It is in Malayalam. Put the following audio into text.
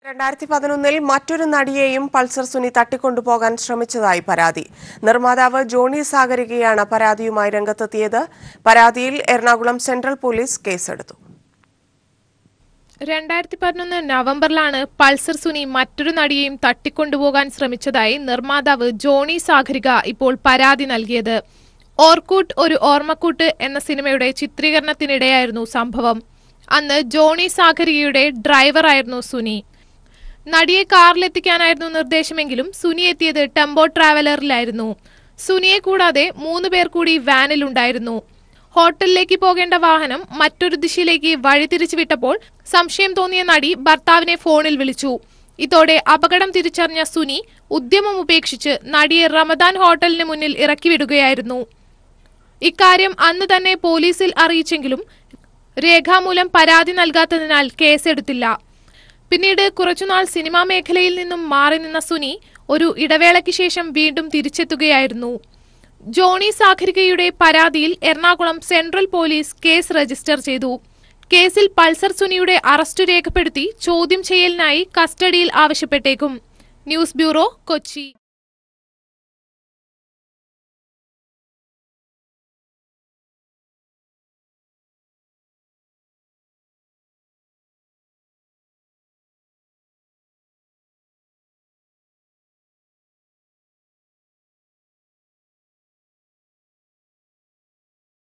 2011 മറ്റൊരു നടിയെയും പൾസർ സുനി തട്ടിക്കൊണ്ടുപോകാൻ ശ്രമിച്ചതായി പരാതി. നിർമ്മാതാവ് ജോണി സാഗരികയാണ് പരാതിയുമായി രംഗത്തെത്തിയത്. പരാതിയിൽ എറണാകുളം സെൻട്രൽ പോലീസ് കേസെടുത്തു. 2011 നവംബറിലാണ് പൾസർ സുനി മറ്റൊരു നടിയെയും തട്ടിക്കൊണ്ടുപോകാൻ ശ്രമിച്ചതായി നിർമ്മാതാവ് ജോണി സാഗരിക ഇപ്പോൾ പരാതി നൽകിയത്. ഓർക്കൂട്ട് ഒരു ഓർമ്മക്കൂട്ട് എന്ന സിനിമയുടെ ചിത്രീകരണത്തിനിടെയായിരുന്നു സംഭവം. അന്ന് ജോണി സാഗരികയുടെ ഡ്രൈവറായിരുന്നു സുനി. നടിയെ കാറിലെത്തിക്കാനായിരുന്നു നിർദ്ദേശമെങ്കിലും സുനി എത്തിയത് ടെമ്പോ ട്രാവലറിലായിരുന്നു. സുനിയെ കൂടാതെ 3 പേർ കൂടി വാനിലുണ്ടായിരുന്നു. ഹോട്ടലിലേക്ക് പോകേണ്ട വാഹനം മറ്റൊരു ദിശയിലേക്ക് വഴിതിരിച്ചു വിട്ടപ്പോൾ സംശയം തോന്നിയ നടി ഭർത്താവിനെ ഫോണിൽ വിളിച്ചു. ഇതോടെ അപകടം തിരിച്ചറിഞ്ഞ സുനി ഉദ്യമം ഉപേക്ഷിച്ച് നടിയെ റമദാൻ ഹോട്ടലിന് മുന്നിൽ ഇറക്കിവിടുകയായിരുന്നു. ഇക്കാര്യം അന്ന് തന്നെ പോലീസിൽ അറിയിച്ചെങ്കിലും രേഖാമൂലം പരാതി നൽകാത്തതിനാൽ കേസെടുത്തില്ല. പിന്നീട് കുറച്ചുനാൾ സിനിമാ മേഖലയിൽ നിന്നും മാറി നിന്ന സുനി ഒരു ഇടവേളയ്ക്ക് ശേഷം വീണ്ടും തിരിച്ചെത്തുകയായിരുന്നു. ജോണി സാഗരികയുടെ പരാതിയിൽ Ernakulam central police case register ചെയ്തു. കേസിൽ പൾസർ സുനിയുടെ അറസ്റ്റ് രേഖപ്പെടുത്തി ചോദ്യം ചെയ്യലിനായി കസ്റ്റഡിയിൽ ആവശ്യപ്പെട്ടേക്കും. News bureau, Kochi.